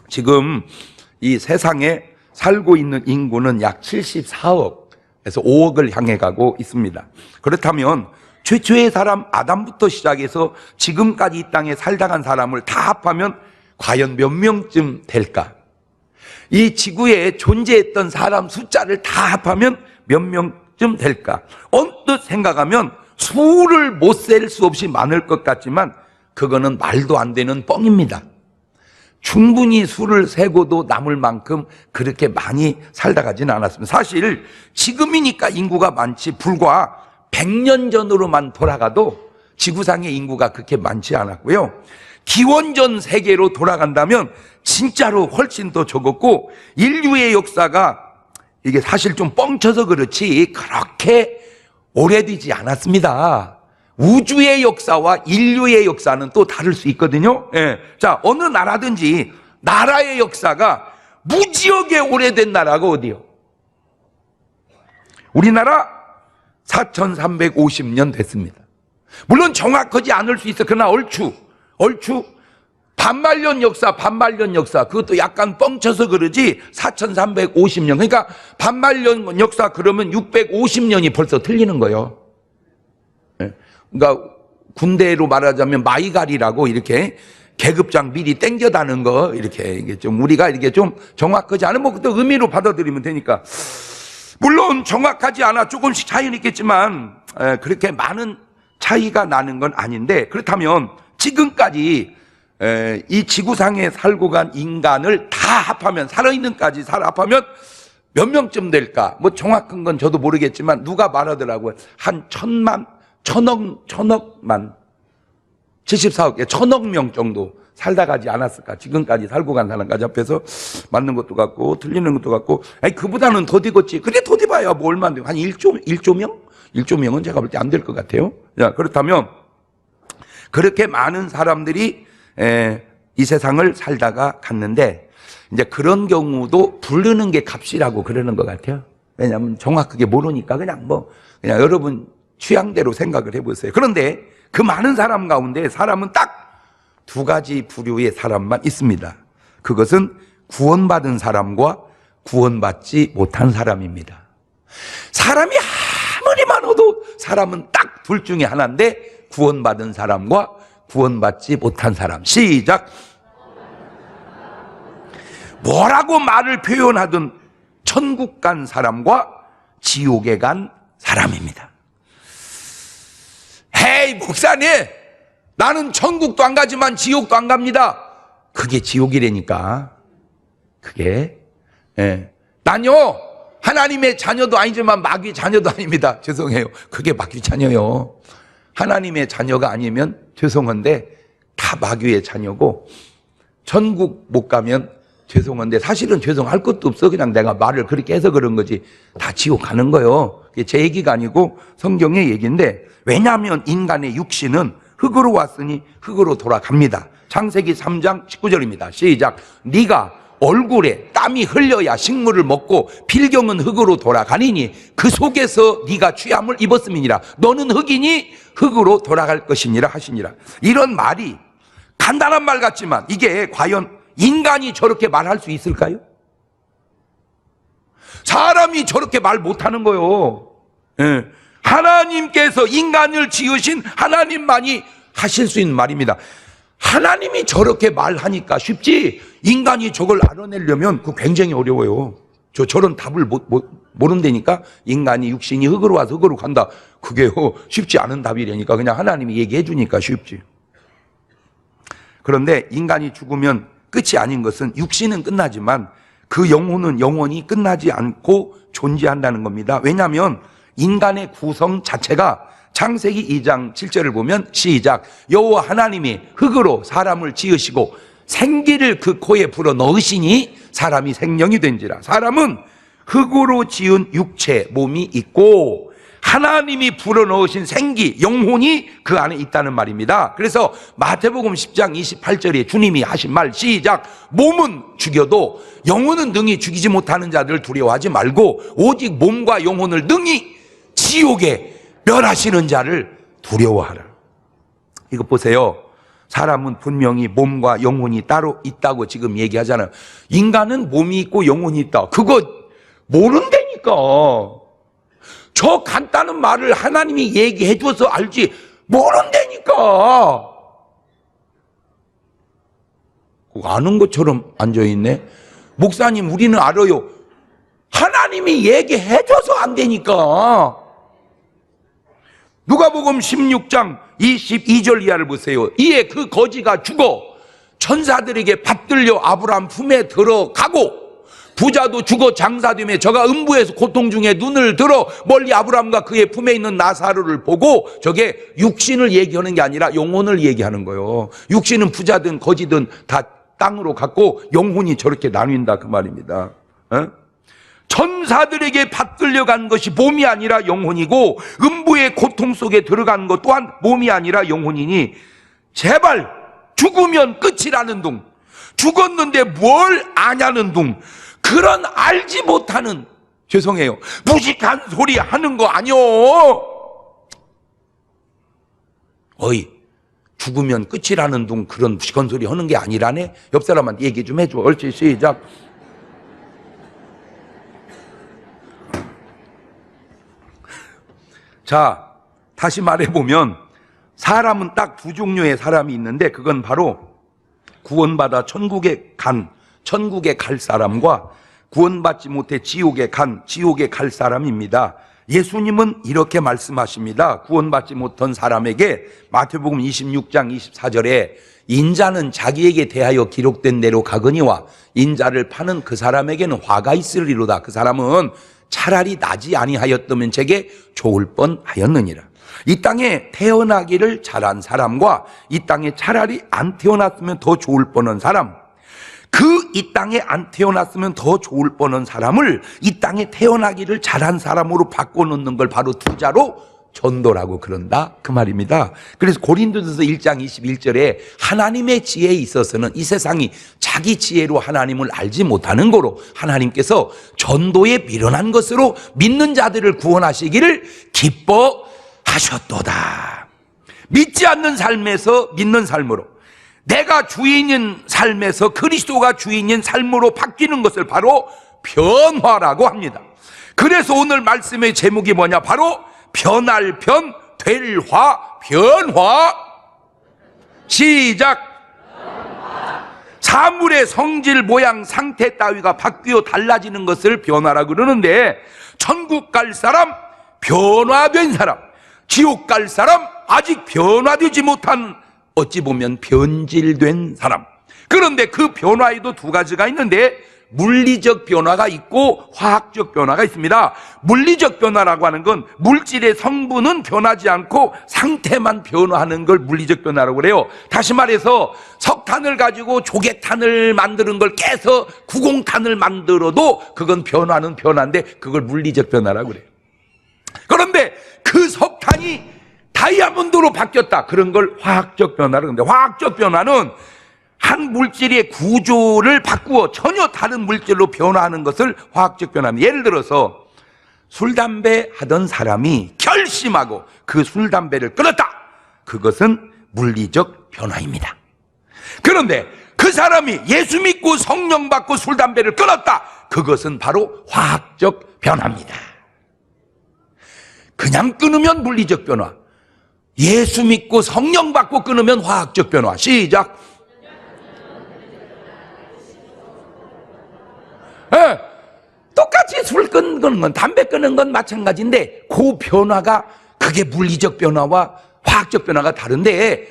지금 이 세상에 살고 있는 인구는 약 74억에서 5억을 향해 가고 있습니다. 그렇다면 최초의 사람 아담부터 시작해서 지금까지 이 땅에 살다 간 사람을 다 합하면 과연 몇 명쯤 될까? 이 지구에 존재했던 사람 숫자를 다 합하면 몇 명쯤 될까? 언뜻 생각하면 수를 못 셀 수 없이 많을 것 같지만 그거는 말도 안 되는 뻥입니다. 충분히 수를 세고도 남을 만큼 그렇게 많이 살다 가지는 않았습니다. 사실 지금이니까 인구가 많지 불과 100년 전으로만 돌아가도 지구상의 인구가 그렇게 많지 않았고요. 기원전 세계로 돌아간다면 진짜로 훨씬 더 적었고, 인류의 역사가 이게 사실 좀 뻥쳐서 그렇지 그렇게 오래되지 않았습니다. 우주의 역사와 인류의 역사는 또 다를 수 있거든요. 예. 자, 어느 나라든지 나라의 역사가 무지하게 오래된 나라가 어디요? 우리나라 4350년 됐습니다. 물론 정확하지 않을 수 있어. 그러나 얼추 반말년 역사 그것도 약간 뻥쳐서 그러지 4350년. 그러니까 반말년 역사 그러면 650년이 벌써 틀리는 거예요. 그러니까 군대로 말하자면 마이갈이라고 이렇게 계급장 미리 땡겨다는 거, 이렇게 이게 좀 우리가 이게 좀 정확하지 않은 뭐 그것도 의미로 받아들이면 되니까. 물론 정확하지 않아 조금씩 차이는 있겠지만 그렇게 많은 차이가 나는 건 아닌데, 그렇다면 지금까지 이 지구상에 살고 간 인간을 다 합하면, 살아있는까지 합하면 몇 명쯤 될까? 뭐 정확한 건 저도 모르겠지만 누가 말하더라고요. 한 1000억만 74억, 1000억 명 정도 살다 가지 않았을까? 지금까지 살고 간 사람까지 합해서 맞는 것도 같고 틀리는 것도 같고, 아니 그보다는 더 되겠지. 그래 더 돼봐야 뭐 얼마 안 돼. 한 1조 명? 1조 명은 제가 볼 때 안 될 것 같아요. 자, 그렇다면 그렇게 많은 사람들이 이 세상을 살다가 갔는데, 이제 그런 경우도 부르는 게 값이라고 그러는 것 같아요. 왜냐하면 정확하게 모르니까 그냥 여러분 취향대로 생각을 해보세요. 그런데 그 많은 사람 가운데 사람은 딱 두 가지 부류의 사람만 있습니다. 그것은 구원받은 사람과 구원받지 못한 사람입니다. 사람이 아무리 많아도 사람은 딱 둘 중에 하나인데, 구원받은 사람과 구원받지 못한 사람. 시작. 뭐라고 말을 표현하든 천국 간 사람과 지옥에 간 사람입니다. 헤이 목사님, 나는 천국도 안 가지만 지옥도 안 갑니다. 그게 지옥이라니까. 그게 난요 하나님의 자녀도 아니지만 마귀 자녀도 아닙니다. 죄송해요. 그게 마귀 자녀요. 하나님의 자녀가 아니면 죄송한데 다 마귀의 자녀고, 천국 못 가면 죄송한데 사실은 죄송할 것도 없어. 그냥 내가 말을 그렇게 해서 그런 거지. 다 지옥 가는 거예요. 그게 제 얘기가 아니고 성경의 얘기인데, 왜냐하면 인간의 육신은 흙으로 왔으니 흙으로 돌아갑니다. 창세기 3장 19절입니다. 시작. 네가 얼굴에 땀이 흘려야 식물을 먹고 필경은 흙으로 돌아가니니 그 속에서 네가 취함을 입었음이니라. 너는 흙이니 흙으로 돌아갈 것이니라 하시니라. 이런 말이 간단한 말 같지만 이게 과연 인간이 저렇게 말할 수 있을까요? 사람이 저렇게 말 못하는 거요. 하나님께서 인간을 지으신 하나님만이 하실 수 있는 말입니다. 하나님이 저렇게 말하니까 쉽지, 인간이 저걸 알아내려면 그거 굉장히 어려워요. 저런 답을 모른다니까. 인간이 육신이 흙으로 와서 흙으로 간다. 그게 쉽지 않은 답이라니까. 그냥 하나님이 얘기해 주니까 쉽지. 그런데 인간이 죽으면 끝이 아닌 것은, 육신은 끝나지만 그 영혼은 영원히 끝나지 않고 존재한다는 겁니다. 왜냐하면 인간의 구성 자체가 창세기 2장 7절을 보면 시작. 여호와 하나님이 흙으로 사람을 지으시고 생기를 그 코에 불어 넣으시니 사람이 생명이 된지라. 사람은 흙으로 지은 육체 몸이 있고 하나님이 불어넣으신 생기, 영혼이 그 안에 있다는 말입니다. 그래서 마태복음 10장 28절에 주님이 하신 말 시작. 몸은 죽여도 영혼은 능히 죽이지 못하는 자들을 두려워하지 말고 오직 몸과 영혼을 능히 지옥에 멸하시는 자를 두려워하라. 이거 보세요. 사람은 분명히 몸과 영혼이 따로 있다고 지금 얘기하잖아요. 인간은 몸이 있고 영혼이 있다. 그거 모른다니까. 저 간단한 말을 하나님이 얘기해 줘서 알지 모른다니까. 아는 것처럼 앉아있네. 목사님, 우리는 알아요. 하나님이 얘기해 줘서 안 되니까. 누가복음 16장 22절 이하를 보세요. 이에 그 거지가 죽어 천사들에게 받들려 아브라함 품에 들어가고, 부자도 죽어 장사되며 저가 음부에서 고통 중에 눈을 들어 멀리 아브라함과 그의 품에 있는 나사로를 보고, 저게 육신을 얘기하는 게 아니라 영혼을 얘기하는 거예요. 육신은 부자든 거지든 다 땅으로 갔고 영혼이 저렇게 나뉜다 그 말입니다. 천사들에게 받들려 간 것이 몸이 아니라 영혼이고, 음부의 고통 속에 들어간 것 또한 몸이 아니라 영혼이니 제발 죽으면 끝이라는 둥, 죽었는데 뭘 아냐는 둥, 그런 알지 못하는, 죄송해요, 무식한 소리 하는 거 아니요. 어이, 죽으면 끝이라는 둥, 그런 무식한 소리 하는 게 아니라네. 옆 사람한테 얘기 좀 해줘. 옳지, 시작. 자, 다시 말해보면 사람은 딱 두 종류의 사람이 있는데, 그건 바로 구원받아 천국에 갈 사람과 구원받지 못해 지옥에 갈 사람입니다. 예수님은 이렇게 말씀하십니다. 구원받지 못한 사람에게 마태복음 26장 24절에 인자는 자기에게 대하여 기록된 대로 가거니와 인자를 파는 그 사람에게는 화가 있으리로다. 그 사람은 차라리 나지 아니하였다면 제게 좋을 뻔하였느니라. 이 땅에 태어나기를 잘한 사람과 이 땅에 차라리 안 태어났으면 더 좋을 뻔한 사람, 이 땅에 안 태어났으면 더 좋을 뻔한 사람을 이 땅에 태어나기를 잘한 사람으로 바꿔놓는 걸 바로 투자로 전도라고 그런다 그 말입니다. 그래서 고린도전서 1장 21절에 하나님의 지혜에 있어서는 이 세상이 자기 지혜로 하나님을 알지 못하는 거로 하나님께서 전도에 미련한 것으로 믿는 자들을 구원하시기를 기뻐하셨도다. 믿지 않는 삶에서 믿는 삶으로, 내가 주인인 삶에서 그리스도가 주인인 삶으로 바뀌는 것을 바로 변화라고 합니다. 그래서 오늘 말씀의 제목이 뭐냐? 바로 변할 변, 될 화, 변화. 시작. 사물의 성질, 모양, 상태 따위가 바뀌어 달라지는 것을 변화라고 그러는데, 천국 갈 사람, 변화된 사람, 지옥 갈 사람, 아직 변화되지 못한, 어찌 보면 변질된 사람. 그런데 그 변화에도 두 가지가 있는데, 물리적 변화가 있고 화학적 변화가 있습니다. 물리적 변화라고 하는 건 물질의 성분은 변하지 않고 상태만 변화하는 걸 물리적 변화라고 그래요. 다시 말해서 석탄을 가지고 조개탄을 만드는 걸 깨서 구공탄을 만들어도 그건 변화는 변화인데 그걸 물리적 변화라고 그래요. 그런데 그 석탄이 다이아몬드로 바뀌었다, 그런 걸 화학적 변화라고 하는데, 화학적 변화는 한 물질의 구조를 바꾸어 전혀 다른 물질로 변화하는 것을 화학적 변화입니다. 예를 들어서 술, 담배 하던 사람이 결심하고 그 술, 담배를 끊었다. 그것은 물리적 변화입니다. 그런데 그 사람이 예수 믿고 성령 받고 술, 담배를 끊었다. 그것은 바로 화학적 변화입니다. 그냥 끊으면 물리적 변화, 예수 믿고 성령 받고 끊으면 화학적 변화. 시작. 네, 똑같이 술 끊는 건, 담배 끊는 건 마찬가지인데 그 변화가, 그게 물리적 변화와 화학적 변화가 다른데,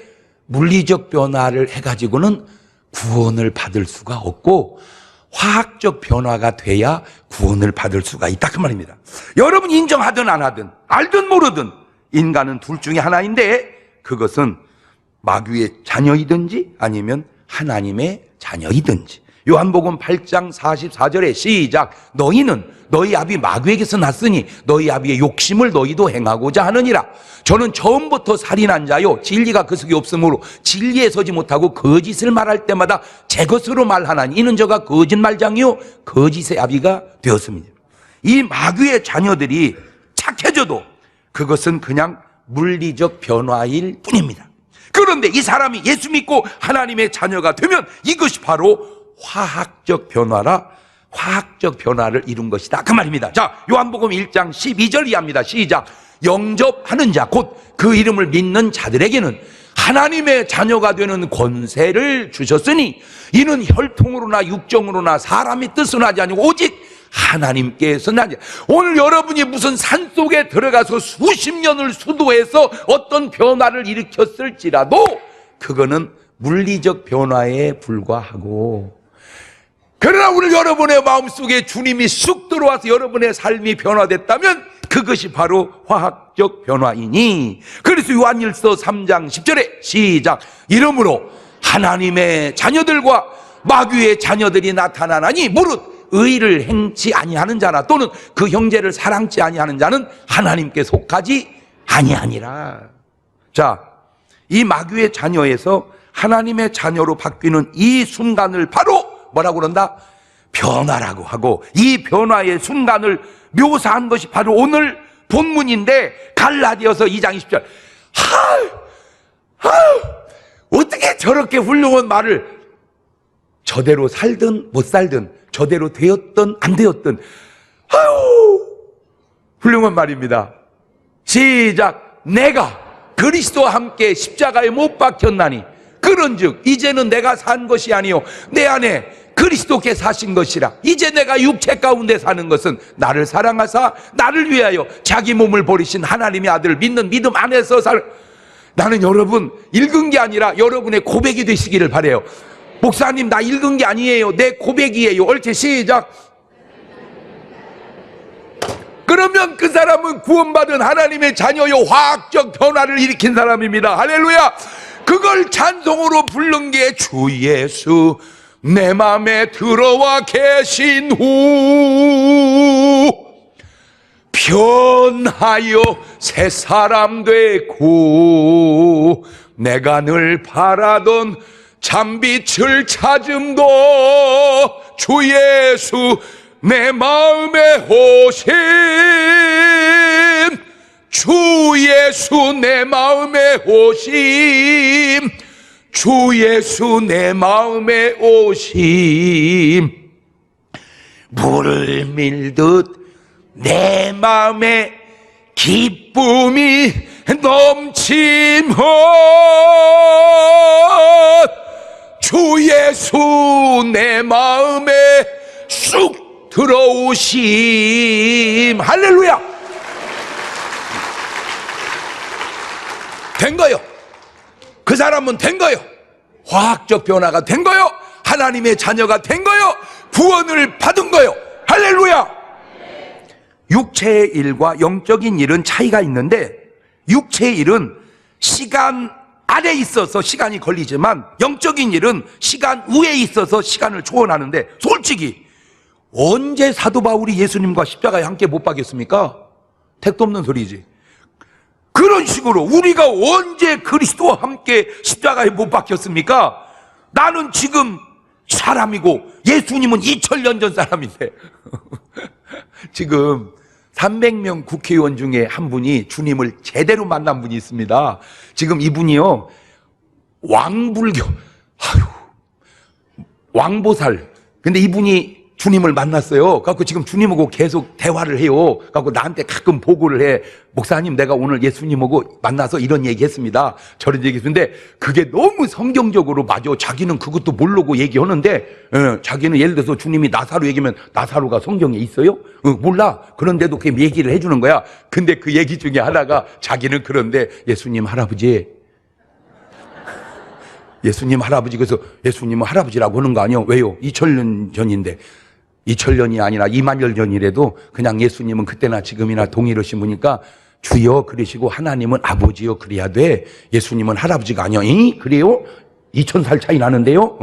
물리적 변화를 해가지고는 구원을 받을 수가 없고 화학적 변화가 돼야 구원을 받을 수가 있다 그 말입니다. 여러분 인정하든 안 하든 알든 모르든 인간은 둘 중에 하나인데, 그것은 마귀의 자녀이든지 아니면 하나님의 자녀이든지. 요한복음 8장 44절에 시작. 너희는 너희 아비 마귀에게서 났으니 너희 아비의 욕심을 너희도 행하고자 하느니라. 저는 처음부터 살인한 자요, 진리가 그 속에 없으므로 진리에 서지 못하고 거짓을 말할 때마다 제 것으로 말하나니 이는 저가 거짓말장이요 거짓의 아비가 되었습니다. 이 마귀의 자녀들이 착해져도 그것은 그냥 물리적 변화일 뿐입니다. 그런데 이 사람이 예수 믿고 하나님의 자녀가 되면 이것이 바로 화학적 변화라, 화학적 변화를 이룬 것이다, 그 말입니다. 자, 요한복음 1장 12절 이하입니다. 시작. 영접하는 자, 곧 그 이름을 믿는 자들에게는 하나님의 자녀가 되는 권세를 주셨으니 이는 혈통으로나 육정으로나 사람의 뜻은 하지 아니고 오직 하나님께서 나지. 오늘 여러분이 무슨 산속에 들어가서 수십 년을 수도해서 어떤 변화를 일으켰을지라도 그거는 물리적 변화에 불과하고, 그러나 오늘 여러분의 마음속에 주님이 쑥 들어와서 여러분의 삶이 변화됐다면 그것이 바로 화학적 변화이니, 그래서 요한일서 3장 10절에 시작. 이러므로 하나님의 자녀들과 마귀의 자녀들이 나타나나니 무릇 의를 행치 아니하는 자나 또는 그 형제를 사랑치 아니하는 자는 하나님께 속하지 아니하니라. 자, 이 마귀의 자녀에서 하나님의 자녀로 바뀌는 이 순간을 바로 뭐라고 그런다? 변화라고 하고, 이 변화의 순간을 묘사한 것이 바로 오늘 본문인데 갈라디아서 2장 20절. 어떻게 저렇게 훌륭한 말을, 저대로 살든 못 살든, 저대로 되었든 안 되었든, 훌륭한 말입니다. 시작. 내가 그리스도와 함께 십자가에 못 박혔나니 그런즉 이제는 내가 산 것이 아니요 내 안에 그리스도께 사신 것이라. 이제 내가 육체 가운데 사는 것은 나를 사랑하사 나를 위하여 자기 몸을 버리신 하나님의 아들을 믿는 믿음 안에서 나는 여러분 읽은 게 아니라 여러분의 고백이 되시기를 바라요. 목사님, 나 읽은 게 아니에요, 내 고백이에요. 옳지, 시작. 그러면 그 사람은 구원받은 하나님의 자녀요, 화학적 변화를 일으킨 사람입니다. 할렐루야. 그걸 찬송으로 부른 게 주 예수 내 맘에 들어와 계신 후 변하여 새 사람 되고 내가 늘 바라던 참빛을 찾음도 주 예수 내 마음에 오심, 주 예수 내 마음에 오심, 주 예수 내 마음에 오심. 물을 밀듯 내 마음에 기쁨이 넘치면 주 예수 내 마음에 쑥 들어오심. 할렐루야. 된 거요. 그 사람은 된 거요. 화학적 변화가 된 거요. 하나님의 자녀가 된 거요. 구원을 받은 거요. 할렐루야. 육체의 일과 영적인 일은 차이가 있는데, 육체의 일은 시간 아래 있어서 시간이 걸리지만 영적인 일은 시간 위에 있어서 시간을 초월하는데, 솔직히 언제 사도 바울이 예수님과 십자가에 함께 못 박였습니까? 택도 없는 소리지. 그런 식으로 우리가 언제 그리스도와 함께 십자가에 못 박혔습니까? 나는 지금 사람이고 예수님은 2000년 전 사람인데 지금 300명 국회의원 중에 한 분이 주님을 제대로 만난 분이 있습니다. 지금 이분이요, 왕불교, 왕보살. 근데 이분이 주님을 만났어요. 그래서 지금 주님하고 계속 대화를 해요. 그래서 나한테 가끔 보고를 해. 목사님, 내가 오늘 예수님하고 만나서 이런 얘기 했습니다. 저런 얘기 했는데, 그게 너무 성경적으로 맞아. 자기는 그것도 모르고 얘기하는데, 자기는 예를 들어서 주님이 나사로 얘기하면 나사로가 성경에 있어요? 몰라. 그런데도 그 얘기를 해주는 거야. 근데 그 얘기 중에 하나가 자기는 그런데 예수님 할아버지, 예수님 할아버지, 그래서 예수님은 할아버지라고 하는 거 아니에요? 왜요? 2000년 전인데. 2000년이 아니라 2만년 전이라도 그냥 예수님은 그때나 지금이나 동일하신 분이니까 주여 그러시고 하나님은 아버지요 그래야 돼. 예수님은 할아버지가 아니야. 그래요? 2000살 차이 나는데요?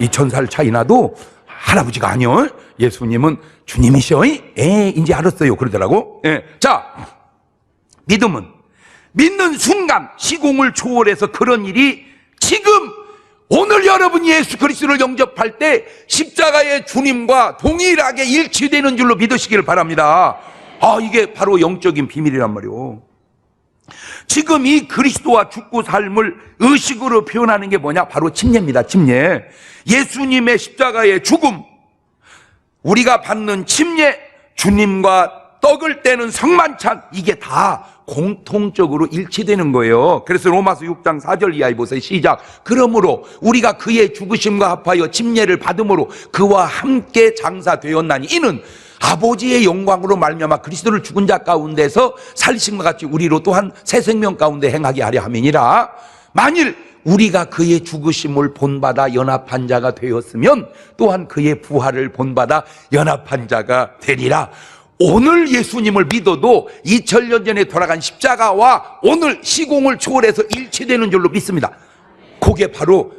2000살 차이 나도 할아버지가 아니요. 예수님은 주님이셔. 이제 알았어요. 그러더라고. 자, 믿음은 믿는 순간 시공을 초월해서 그런 일이 지금 오늘 여러분이 예수 그리스도를 영접할 때 십자가의 주님과 동일하게 일치되는 줄로 믿으시기를 바랍니다. 이게 바로 영적인 비밀이란 말이에요. 지금 이 그리스도와 죽고 삶을 의식으로 표현하는 게 뭐냐? 바로 침례입니다. 침례. 예수님의 십자가의 죽음, 우리가 받는 침례, 주님과 떡을 떼는 성만찬, 이게 다 공통적으로 일치되는 거예요. 그래서 로마서 6장 4절 이하에 보세요. 시작. 그러므로 우리가 그의 죽으심과 합하여 침례를 받음으로 그와 함께 장사되었나니 이는 아버지의 영광으로 말미암아 그리스도를 죽은 자 가운데서 살리심과 같이 우리로 또한 새 생명 가운데 행하게 하려 함이니라. 만일 우리가 그의 죽으심을 본받아 연합한 자가 되었으면 또한 그의 부활을 본받아 연합한 자가 되리라. 오늘 예수님을 믿어도 2000년 전에 돌아간 십자가와 오늘 시공을 초월해서 일치되는 줄로 믿습니다. 그게 바로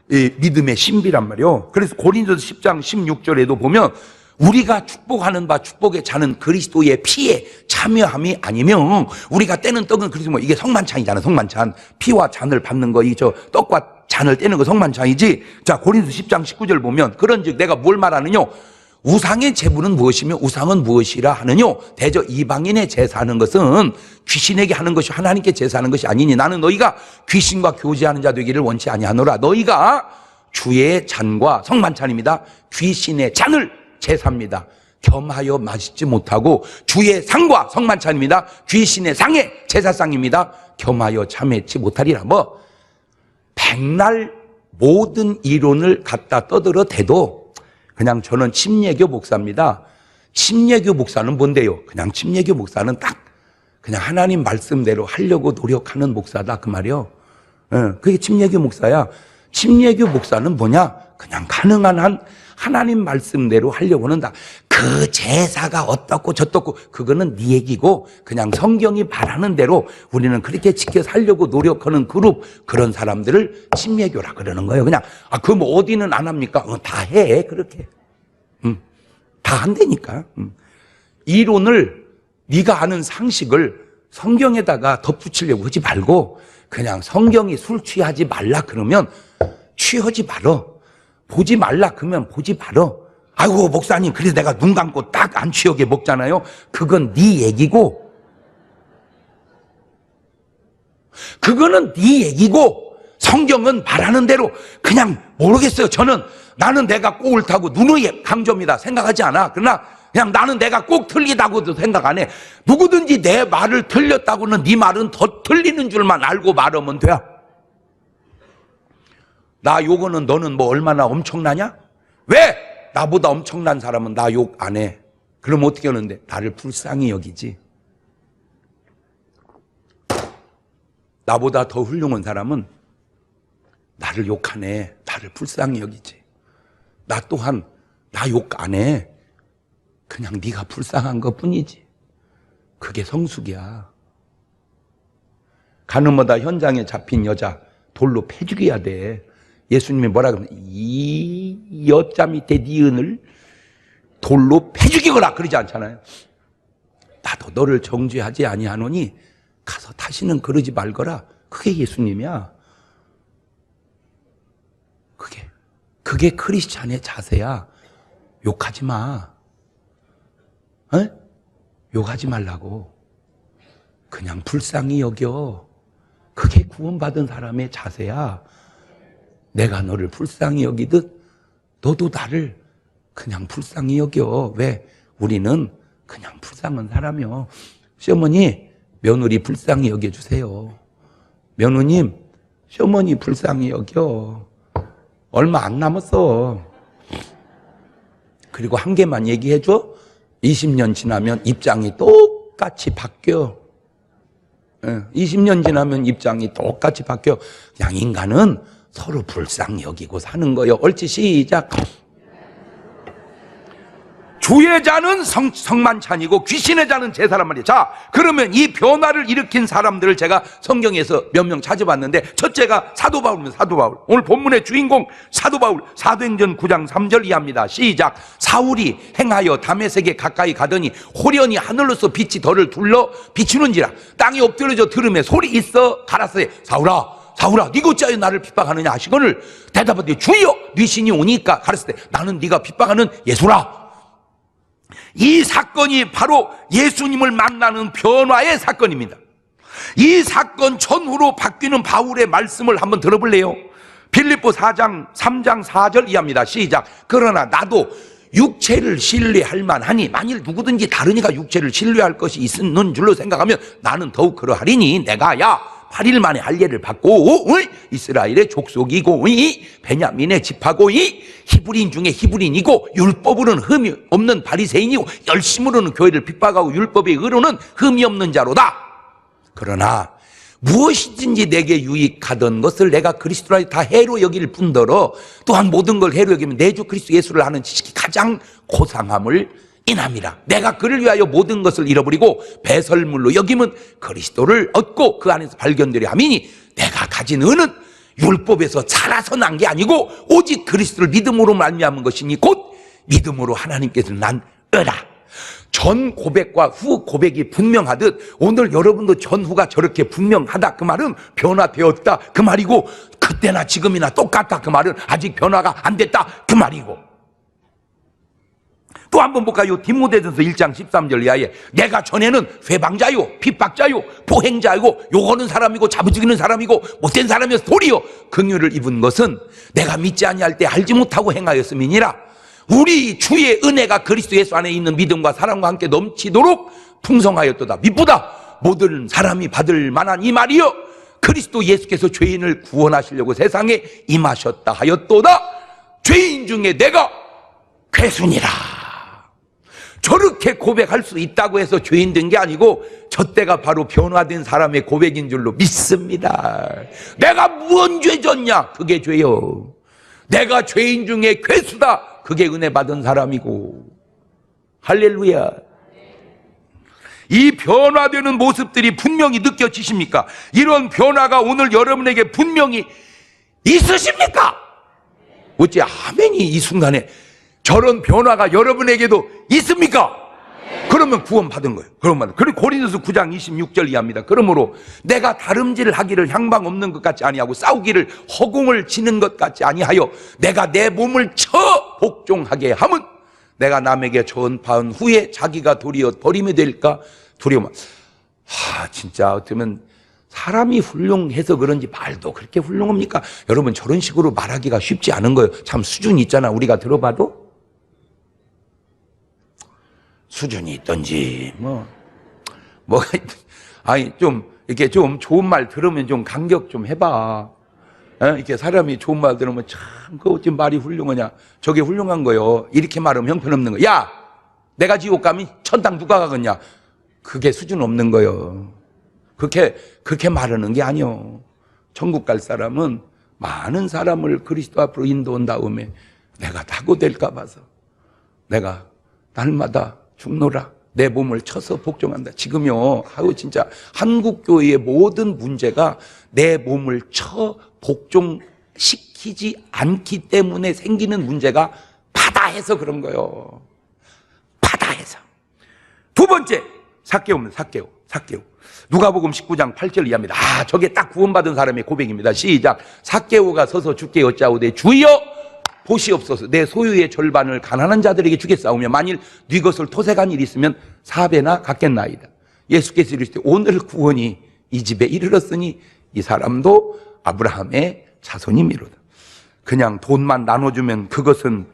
믿음의 신비란 말이에요. 그래서 고린도서 10장 16절에도 보면 우리가 축복하는 바 축복의 잔은 그리스도의 피에 참여함이 아니면 우리가 떼는 떡은 그리스도 이게 성만찬이잖아. 성만찬. 피와 잔을 받는 거, 이 떡과 잔을 떼는 거 성만찬이지. 자, 고린도서 10장 19절 보면 그런즉 내가 뭘 말하느냐? 우상의 제물은 무엇이며 우상은 무엇이라 하느뇨? 대저 이방인의 제사하는 것은 귀신에게 하는 것이 하나님께 제사하는 것이 아니니 나는 너희가 귀신과 교제하는 자 되기를 원치 아니하노라. 너희가 주의 잔과 성만찬입니다. 귀신의 잔을 제사입니다. 겸하여 마시지 못하고 주의 상과 성만찬입니다. 귀신의 상의 제사상입니다. 겸하여 참회치 못하리라. 뭐 백날 모든 이론을 갖다 떠들어 대도 그냥 저는 침례교 목사입니다. 침례교 목사는 뭔데요? 그냥 침례교 목사는 딱 그냥 하나님 말씀대로 하려고 노력하는 목사다 그 말이요. 그게 침례교 목사야. 침례교 목사는 뭐냐? 그냥 가능한 한 하나님 말씀대로 하려고 한다. 그 제사가 어떻고 저떻고 그거는 네 얘기고 그냥 성경이 말하는 대로 우리는 그렇게 지켜 살려고 노력하는 그룹, 그런 사람들을 침례교라 그러는 거예요. 그냥 그럼 어디는 안 합니까? 다 해 그렇게. 다 한다니까. 이론을 네가 아는 상식을 성경에다가 덧붙이려고 하지 말고 그냥 성경이 술 취하지 말라 그러면 취하지 말어. 보지 말라 그러면 보지 말어. 아이고 목사님 그래서 내가 눈 감고 딱 안 취하게 먹잖아요. 그건 네 얘기고 그거는 네 얘기고 성경은 말하는 대로 그냥 모르겠어요. 나는 내가 꼭 옳다고 누누이 강조입니다. 생각하지 않아. 그러나 그냥 나는 내가 꼭 틀리다고도 생각 안 해. 누구든지 내 말을 틀렸다고는 네 말은 더 틀리는 줄만 알고 말하면 돼. 나 요거는 너는 뭐 얼마나 엄청나냐? 왜? 나보다 엄청난 사람은 나 욕 안 해. 그럼 어떻게 하는데? 나를 불쌍히 여기지. 나보다 더 훌륭한 사람은 나를 욕하네. 나를 불쌍히 여기지. 나 또한 나 욕 안 해. 그냥 네가 불쌍한 것뿐이지. 그게 성숙이야. 가늠하다 현장에 잡힌 여자 돌로 패 죽여야 돼. 예수님이 뭐라 그러면 이 여자 밑에 네 은을 돌로 패 죽이거라 그러지 않잖아요. 나도 너를 정죄하지 아니하노니 가서 다시는 그러지 말거라. 그게 예수님이야. 그게 크리스찬의 자세야. 욕하지 마. 욕하지 말라고. 그냥 불쌍히 여겨. 그게 구원받은 사람의 자세야. 내가 너를 불쌍히 여기듯 너도 나를 그냥 불쌍히 여겨. 왜? 우리는 그냥 불쌍한 사람이요. 시어머니, 며느리 불쌍히 여겨주세요. 며느님, 시어머니 불쌍히 여겨. 얼마 안 남았어. 그리고 한 개만 얘기해줘. 20년 지나면 입장이 똑같이 바뀌어. 20년 지나면 입장이 똑같이 바뀌어. 그냥 인간은 서로 불쌍히 여기고 사는 거예요. 옳지, 시작. 주의 자는 성만찬이고 귀신의 자는 제사란 말이에요. 자, 그러면 이 변화를 일으킨 사람들을 제가 성경에서 몇 명 찾아봤는데 첫째가 사도 바울입니다. 사도 바울. 오늘 본문의 주인공 사도 바울. 사도행전 9장 3절 이하입니다. 시작. 사울이 행하여 다메섹에 가까이 가더니 호련히 하늘로서 빛이 덜을 둘러 비추는지라 땅에 엎드려져 들으며 소리 있어 가라사대 사울아 네가 어찌하여 나를 핍박하느냐 하시거늘 대답하되 주여 네 신이 오니까 가라사대 나는 네가 핍박하는 예수라. 이 사건이 바로 예수님을 만나는 변화의 사건입니다. 이 사건 전후로 바뀌는 바울의 말씀을 한번 들어볼래요? 빌립보 4장 3장 4절 이하입니다. 시작. 그러나 나도 육체를 신뢰할 만하니 만일 누구든지 다른 이가 육체를 신뢰할 것이 있는 줄로 생각하면 나는 더욱 그러하리니 내가 8일 만에 할례를 받고 이스라엘의 족속이고 베냐민의 집하고 히브리인 중에 히브리인이고 율법으로는 흠이 없는 바리새인이고 열심으로는 교회를 핍박하고 율법의 의로는 흠이 없는 자로다. 그러나 무엇이든지 내게 유익하던 것을 내가 그리스도라 다 해로 여길 뿐더러 또한 모든 걸 해로 여기면 내 주 그리스도 예수를 아는 지식이 가장 고상함을 인함이라. 내가 그를 위하여 모든 것을 잃어버리고 배설물로 여기면 그리스도를 얻고 그 안에서 발견되려 함이니 내가 가진 은은 율법에서 자라서 난 게 아니고 오직 그리스도를 믿음으로 말미암은 것이니 곧 믿음으로 하나님께서 난 의라. 전 고백과 후 고백이 분명하듯 오늘 여러분도 전후가 저렇게 분명하다 그 말은 변화되었다 그 말이고, 그때나 지금이나 똑같다 그 말은 아직 변화가 안 됐다 그 말이고. 또 한번 볼까요? 디모데전서 1장 13절 이하에 내가 전에는 회방자요 핍박자요 보행자이고 욕하는 사람이고 잡아죽이는 사람이고 못된 사람이어서 도리어 긍휼을 입은 것은 내가 믿지 아니할 때 알지 못하고 행하였음이니라. 우리 주의 은혜가 그리스도 예수 안에 있는 믿음과 사랑과 함께 넘치도록 풍성하였도다. 미쁘다 모든 사람이 받을 만한 이 말이여 그리스도 예수께서 죄인을 구원하시려고 세상에 임하셨다 하였도다. 죄인 중에 내가 괴순이라. 저렇게 고백할 수 있다고 해서 죄인 된 게 아니고 저 때가 바로 변화된 사람의 고백인 줄로 믿습니다. 내가 무언 죄 졌냐? 그게 죄요. 내가 죄인 중에 괴수다. 그게 은혜 받은 사람이고. 할렐루야. 이 변화되는 모습들이 분명히 느껴지십니까? 이런 변화가 오늘 여러분에게 분명히 있으십니까? 어째 아멘이 이 순간에 저런 변화가 여러분에게도 있습니까? 그러면 구원 받은 거예요. 그리고 고린도서 9장 26절 이하입니다. 그러므로 내가 다름질을 하기를 향방 없는 것 같이 아니하고 싸우기를 허공을 치는 것 같이 아니하여 내가 내 몸을 쳐 복종하게 함은 내가 남에게 전파한 후에 자기가 도리어 버림이 될까 두려워. 진짜 어쩌면 사람이 훌륭해서 그런지 말도 그렇게 훌륭합니까? 여러분 저런 식으로 말하기가 쉽지 않은 거예요. 참 수준이 있잖아. 우리가 들어봐도 수준이 있던지 뭐가 아니 좀 이렇게 좀 좋은 말 들으면 좀 간격 좀 해봐. 이렇게 사람이 좋은 말 들으면 참 그 어찌 말이 훌륭하냐. 저게 훌륭한 거요. 이렇게 말하면 형편없는 거. 야, 내가 지옥 가면 천당 누가 가겠냐. 그게 수준 없는 거요. 그렇게 말하는 게 아니요. 천국 갈 사람은 많은 사람을 그리스도 앞으로 인도한 다음에 내가 다고 될까 봐서 내가 날마다 죽노라 내 몸을 쳐서 복종한다. 지금요, 진짜 한국 교회의 모든 문제가 내 몸을 쳐 복종시키지 않기 때문에 생기는 문제가 바다해서 그런 거예요. 바다해서. 두 번째, 삭개오입니다. 삭개오. 누가복음 19장 8절 이하입니다. 저게 딱 구원받은 사람의 고백입니다. 시작. 삭개오가 서서 주께 여짜오되 주여 보시옵소서. 내 소유의 절반을 가난한 자들에게 주겠사오며 만일 네 것을 토색한 일이 있으면 4배나 갚겠나이다. 예수께서 이르시되 오늘 구원이 이 집에 이르렀으니 이 사람도 아브라함의 자손이미로다. 그냥 돈만 나눠주면 그것은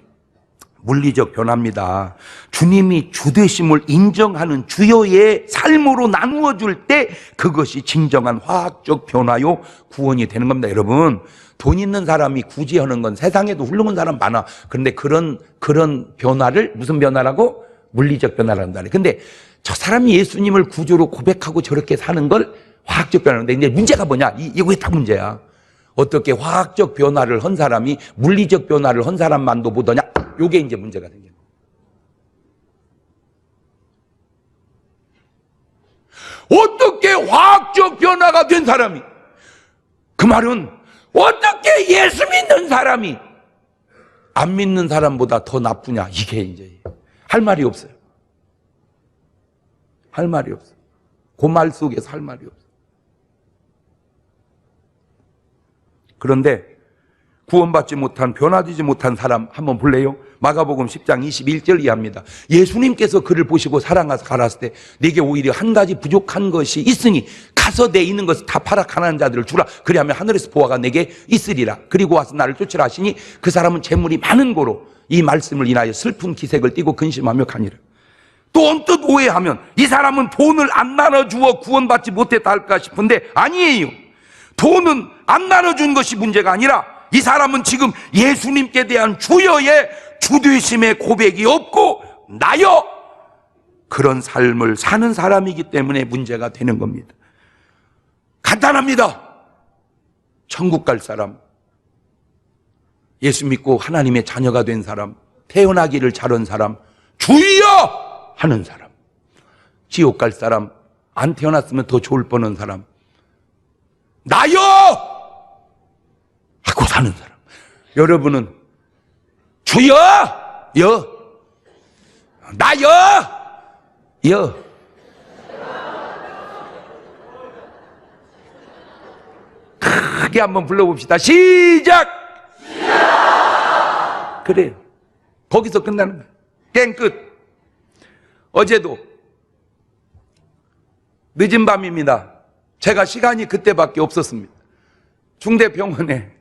물리적 변화입니다. 주님이 주되심을 인정하는 주여의 삶으로 나누어 줄 때 그것이 진정한 화학적 변화요 구원이 되는 겁니다. 여러분, 돈 있는 사람이 굳이 하는 건 세상에도 훌륭한 사람 많아. 그런데 그런 변화를 무슨 변화라고? 물리적 변화라는 말이에요. 근데 저 사람이 예수님을 구주로 고백하고 저렇게 사는 걸 화학적 변화인데, 근데 문제가 뭐냐? 이게 딱 문제야. 어떻게 화학적 변화를 한 사람이 물리적 변화를 한 사람만도 못하냐? 요게 이제 문제가 생겨요. 어떻게 화학적 변화가 된 사람이, 그 말은 어떻게 예수 믿는 사람이 안 믿는 사람보다 더 나쁘냐? 이게 이제 할 말이 없어요. 할 말이 없어. 그 말 속에서 할 말이 없어. 그런데 구원받지 못한, 변화되지 못한 사람 한번 볼래요? 마가복음 10장 21절 이하입니다. 예수님께서 그를 보시고 사랑하사 가라사대 때 네게 오히려 한 가지 부족한 것이 있으니 가서 내 있는 것을 다 팔아 가난한 자들을 주라. 그리하면 하늘에서 보화가 내게 있으리라. 그리고 와서 나를 쫓으라 하시니 그 사람은 재물이 많은 고로 이 말씀을 인하여 슬픈 기색을 띠고 근심하며 가니라. 또 언뜻 오해하면 이 사람은 돈을 안 나눠주어 구원받지 못했다 할까 싶은데 아니에요. 돈은 안 나눠준 것이 문제가 아니라 이 사람은 지금 예수님께 대한 주여의 주되심의 고백이 없고 나여 그런 삶을 사는 사람이기 때문에 문제가 되는 겁니다. 간단합니다. 천국 갈 사람, 예수 믿고 하나님의 자녀가 된 사람, 태어나기를 잘한 사람, 주여 하는 사람, 지옥 갈 사람, 안 태어났으면 더 좋을 뻔한 사람, 나여 하고 사는 사람. 여러분은 주여 여, 나여 여. 크게 한번 불러봅시다. 시작. 그래요. 거기서 끝나는 거예요. 게임 끝. 어제도 늦은 밤입니다. 제가 시간이 그때밖에 없었습니다. 중대병원에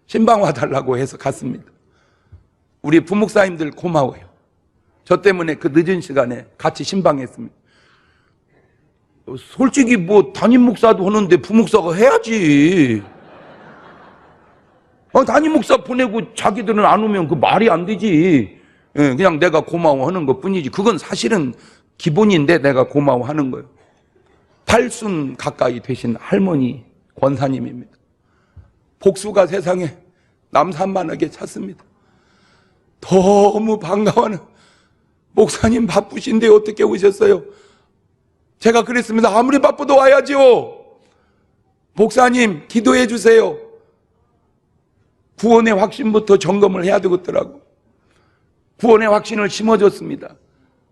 신방 와달라고 해서 갔습니다. 우리 부목사님들 고마워요. 저 때문에 그 늦은 시간에 같이 신방했습니다. 솔직히 뭐 담임 목사도 하는데 부목사가 해야지. 담임 목사 보내고 자기들은 안 오면 그 말이 안 되지. 그냥 내가 고마워하는 것 뿐이지. 그건 사실은 기본인데 내가 고마워하는 거예요. 80 가까이 되신 할머니 권사님입니다. 복수가 세상에 남산만하게 찼습니다. 너무 반가워하는, 목사님 바쁘신데 어떻게 오셨어요? 제가 그랬습니다. 아무리 바빠도 와야죠. 목사님 기도해 주세요. 구원의 확신부터 점검을 해야 되겠더라고. 구원의 확신을 심어줬습니다.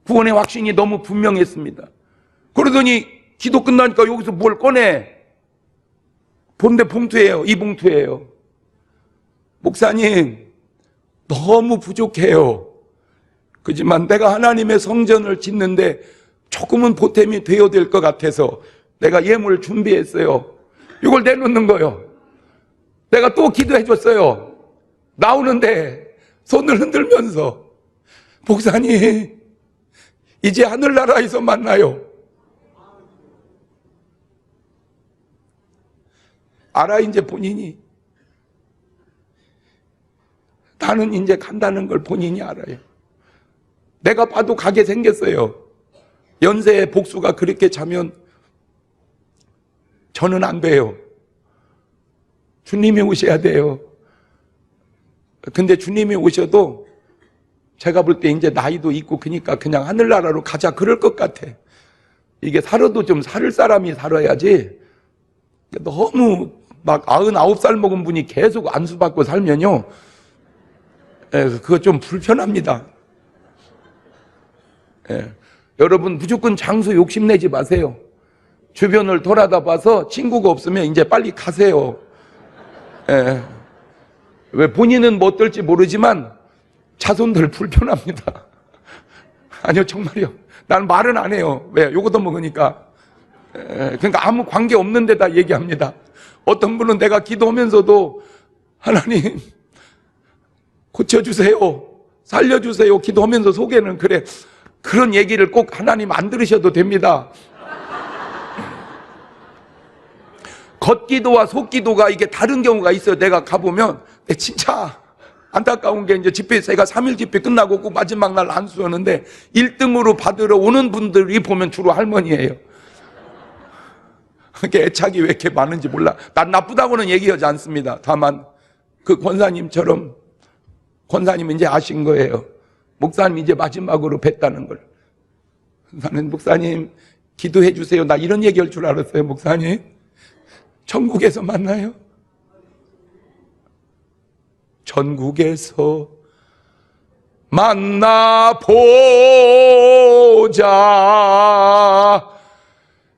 구원의 확신이 너무 분명했습니다. 그러더니 기도 끝나니까 여기서 뭘 꺼내? 본데 봉투예요. 이 봉투예요. 목사님 너무 부족해요. 그렇지만 내가 하나님의 성전을 짓는데 조금은 보탬이 되어야 될 것 같아서 내가 예물 준비했어요. 이걸 내놓는 거예요. 내가 또 기도해 줬어요. 나오는데 손을 흔들면서 목사님 이제 하늘나라에서 만나요. 알아 이제 본인이. 나는 이제 간다는 걸 본인이 알아요. 내가 봐도 가게 생겼어요. 연세의 복수가 그렇게 자면 저는 안 돼요. 주님이 오셔야 돼요. 근데 주님이 오셔도 제가 볼 때 이제 나이도 있고 그러니까 그냥 하늘나라로 가자 그럴 것 같아. 이게 살아도 좀 살 사람이 살아야지. 너무 막 99살 먹은 분이 계속 안수받고 살면요, 그거 좀 불편합니다. 여러분 무조건 장수 욕심내지 마세요. 주변을 돌아다 봐서 친구가 없으면 이제 빨리 가세요. 왜 본인은 뭐 어떨지 모르지만 자손들 불편합니다. 아니요 정말요. 난 말은 안 해요. 왜? 요거도 먹으니까. 그러니까 아무 관계 없는 데다 얘기합니다. 어떤 분은 내가 기도하면서도 하나님 고쳐주세요, 살려주세요 기도하면서 속에는 그래. 그런 얘기를 꼭 하나님 안 들으셔도 됩니다. 겉기도와 속기도가 이게 다른 경우가 있어요. 내가 가보면 진짜 안타까운 게 이제 집회, 제가 3일 집회 끝나고 꼭 마지막 날 안수하는데 1등으로 받으러 오는 분들이 보면 주로 할머니예요. 그게 애착이 왜 이렇게 많은지 몰라. 난 나쁘다고는 얘기하지 않습니다. 다만 그 권사님처럼, 권사님은 이제 아신 거예요. 목사님 이제 마지막으로 뵀다는 걸. 나는 목사님 기도해 주세요. 나 이런 얘기할 줄 알았어요. 목사님 천국에서 만나요. 전국에서 만나보자.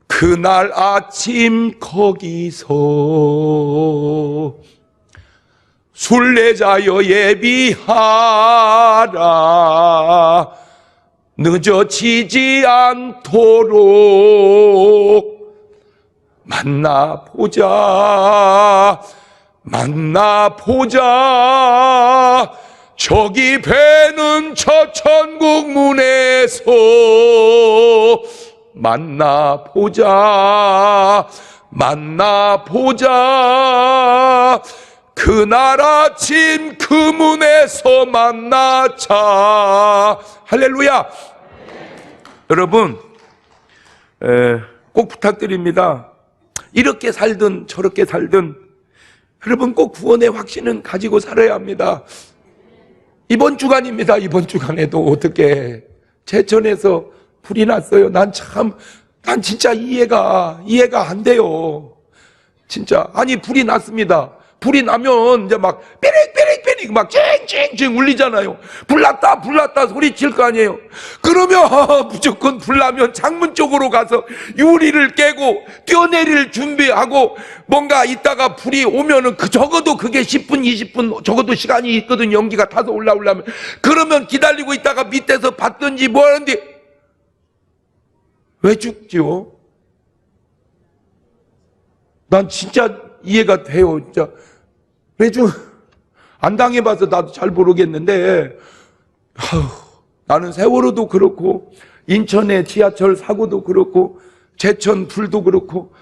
그날 아침 거기서 순례자여 예비하라. 늦어지지 않도록 만나보자. 만나보자. 저기 배는 저 천국 문에서 만나보자. 만나보자. 그날 아침 그 문에서 만나자. 할렐루야. 여러분, 꼭 부탁드립니다. 이렇게 살든 저렇게 살든 여러분 꼭 구원의 확신은 가지고 살아야 합니다. 이번 주간입니다. 이번 주간에도 어떻게 제천에서 불이 났어요. 난 진짜 이해가 안 돼요. 진짜. 아니, 불이 났습니다. 불이 나면 이제 막 삐릭삐릭삐릭 막 쨍쨍쨍 울리잖아요. 불났다 불났다 소리칠 거 아니에요. 그러면 무조건 불나면 창문 쪽으로 가서 유리를 깨고 뛰어내릴 준비하고, 뭔가 있다가 불이 오면은 적어도 그게 10분 20분 적어도 시간이 있거든. 연기가 타서 올라오려면. 그러면 기다리고 있다가 밑에서 받든지 뭐 하는데 왜 죽지요? 난 진짜 이해가 돼요. 진짜 왜 안 당해봐서 나도 잘 모르겠는데, 나는 세월호도 그렇고 인천의 지하철 사고도 그렇고 제천 불도 그렇고,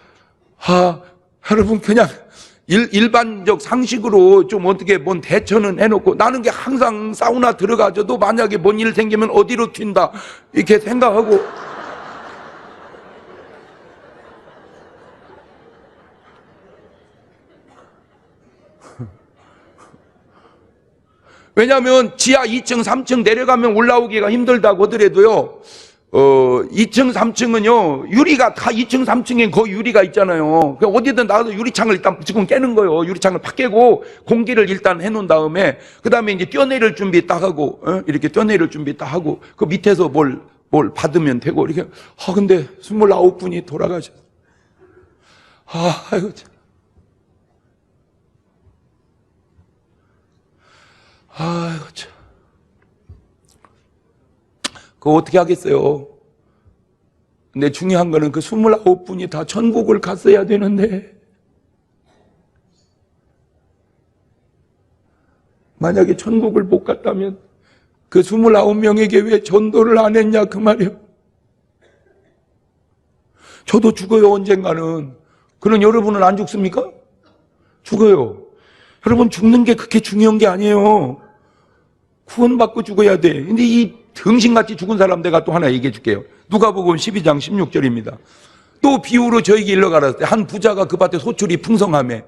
여러분 그냥 일반적 상식으로 좀 어떻게 뭔 대처는 해놓고, 나는 게 항상 사우나 들어가줘도 만약에 뭔 일 생기면 어디로 튄다 이렇게 생각하고, 왜냐하면 지하 2층 3층 내려가면 올라오기가 힘들다고 하더라도요, 2층 3층은요 유리가 다 2층 3층에 거의 유리가 있잖아요. 어디든 나가서 유리창을 일단 지금 깨는 거예요. 유리창을 팍 깨고 공기를 일단 해놓은 다음에 그 다음에 이제 뛰어내릴 준비 딱 하고, 이렇게 뛰어내릴 준비 딱 하고 그 밑에서 뭘 받으면 되고 이렇게. 근데 29분이 돌아가셨어요. 아이고 참. 아이고 참. 그거 어떻게 하겠어요? 근데 중요한 거는 그 29분이 다 천국을 갔어야 되는데, 만약에 천국을 못 갔다면 그 29명에게 왜 전도를 안 했냐 그 말이에요. 저도 죽어요 언젠가는. 그럼 여러분은 안 죽습니까? 죽어요. 여러분 죽는 게 그렇게 중요한 게 아니에요. 구원받고 죽어야 돼. 근데 이 등신같이 죽은 사람 내가 또 하나 얘기해 줄게요. 누가복음 12장 16절입니다. 또 비유로 저에게 일러가라. 한 부자가 그 밭에 소출이 풍성하매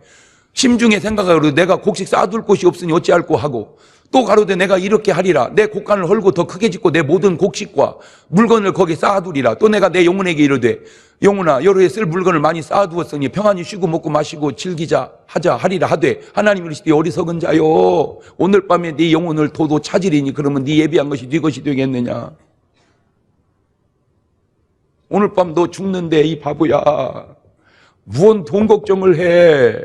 심중에 생각하기로 내가 곡식 쌓아둘 곳이 없으니 어찌할꼬 하고, 또 가로되 내가 이렇게 하리라. 내 곡간을 헐고 더 크게 짓고 내 모든 곡식과 물건을 거기 쌓아두리라. 또 내가 내 영혼에게 이르되 영혼아 여러 해 쓸 물건을 많이 쌓아두었으니 평안히 쉬고 먹고 마시고 즐기자 하자 하리라 하되, 하나님 이르시되 어리석은 자요 오늘 밤에 네 영혼을 도도 찾으리니 그러면 네 예비한 것이 네 것이 되겠느냐. 오늘 밤 너 죽는데 이 바보야 무언 돈 걱정을 해.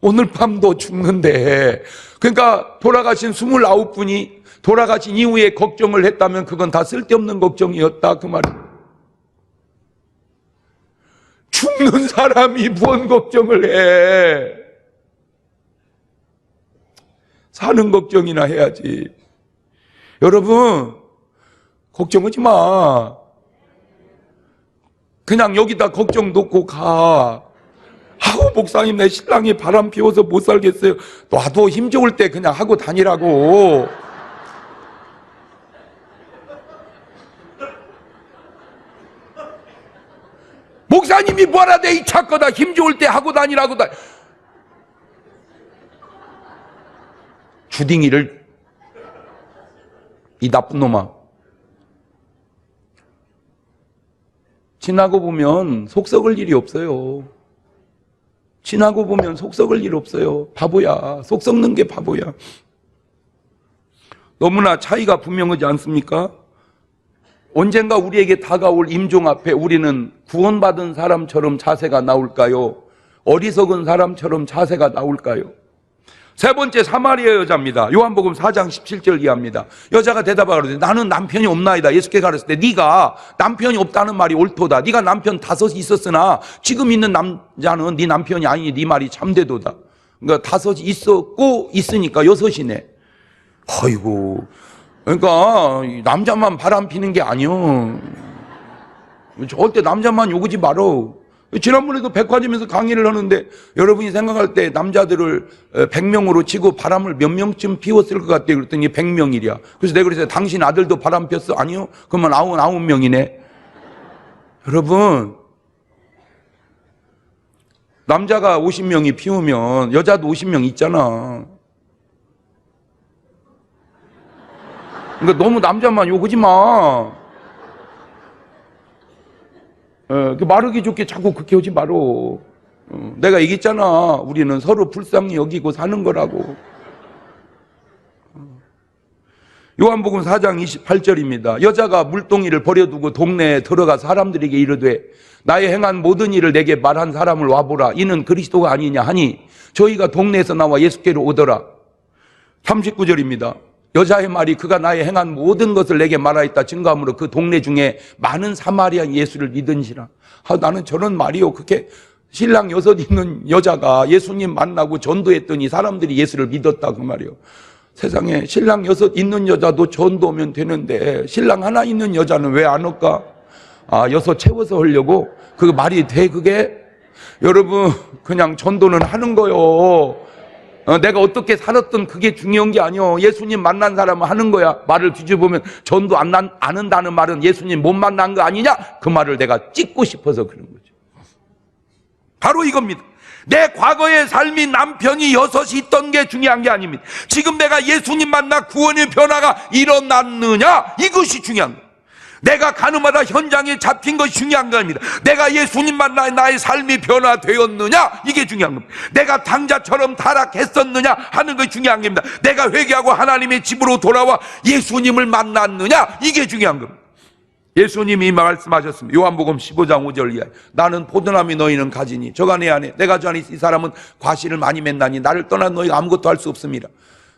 오늘 밤도 죽는데. 그러니까 돌아가신 29분이 돌아가신 이후에 걱정을 했다면 그건 다 쓸데없는 걱정이었다 그 말이에요. 죽는 사람이 무슨 걱정을 해. 사는 걱정이나 해야지. 여러분 걱정하지 마. 그냥 여기다 걱정 놓고 가. 목사님 내 신랑이 바람 피워서 못 살겠어요. 놔도 힘 좋을 때 그냥 하고 다니라고. 목사님이 뭐라 돼 이 착거다 힘 좋을 때 하고 다니라고. 주딩이를, 이 나쁜 놈아. 지나고 보면 속 썩을 일이 없어요. 지나고 보면 속 썩을 일 없어요. 바보야. 속 썩는 게 바보야. 너무나 차이가 분명하지 않습니까? 언젠가 우리에게 다가올 임종 앞에 우리는 구원받은 사람처럼 자세가 나올까요? 어리석은 사람처럼 자세가 나올까요? 세 번째, 사마리아 여자입니다. 요한복음 4장 17절 이하입니다. 여자가 대답하거든요. 나는 남편이 없나이다. 예수께서 가르칠 때 네가 남편이 없다는 말이 옳도다. 네가 남편 5이 있었으나 지금 있는 남자는 네 남편이 아니니 네 말이 참되도다. 그러니까 5이 있었고 있으니까 6이네. 아이고, 그러니까 남자만 바람 피는 게 아니요. 절대 남자만 요구지 말어. 지난번에도 백화점에서 강의를 하는데 여러분이 생각할 때 남자들을 100명으로 치고 바람을 몇 명쯤 피웠을 것 같아요. 그랬더니 100명이랴. 그래서 내가 그랬어요. 당신 아들도 바람 폈어? 아니요. 그러면 99명이네. 여러분, 남자가 50명이 피우면 여자도 50명 있잖아. 그러니까 너무 남자만 요구지 마. 마르기 좋게 자꾸 그렇게 하지 말어. 내가 얘기했잖아. 우리는 서로 불쌍히 여기고 사는 거라고. 요한복음 4장 28절입니다. 여자가 물동이를 버려두고 동네에 들어가 사람들에게 이르되 나의 행한 모든 일을 내게 말한 사람을 와보라. 이는 그리스도가 아니냐 하니 저희가 동네에서 나와 예수께로 오더라. 39절입니다. 여자의 말이 그가 나의 행한 모든 것을 내게 말하였다 증거함으로 그 동네 중에 많은 사마리아 예수를 믿은지라. 나는 저런 말이요. 그렇게 신랑 6 있는 여자가 예수님 만나고 전도했더니 사람들이 예수를 믿었다 그 말이요. 세상에 신랑 6 있는 여자도 전도하면 되는데 신랑 하나 있는 여자는 왜 안 올까? 6 채워서 하려고? 그 말이 돼 그게? 여러분, 그냥 전도는 하는 거요. 내가 어떻게 살았던 그게 중요한 게 아니요. 예수님 만난 사람은 하는 거야. 말을 뒤집으면 전도 안 한다는 말은 예수님 못 만난 거 아니냐? 그 말을 내가 찍고 싶어서 그런 거죠. 바로 이겁니다. 내 과거의 삶이 남편이 6이 있던 게 중요한 게 아닙니다. 지금 내가 예수님 만나 구원의 변화가 일어났느냐? 이것이 중요한 거예요. 내가 가늠하다 현장에 잡힌 것이 중요한 거 아닙니다. 내가 예수님 만나 나의 삶이 변화되었느냐? 이게 중요한 겁니다. 내가 당자처럼 타락했었느냐 하는 것이 중요한 겁니다. 내가 회개하고 하나님의 집으로 돌아와 예수님을 만났느냐? 이게 중요한 겁니다. 예수님이 말씀하셨습니다. 요한복음 15장 5절 이하에 나는 포도나무 너희는 가지니 저가 내 안에 내가 저 안에 이 사람은 과실을 많이 맺나니 나를 떠난 너희가 아무것도 할 수 없습니다.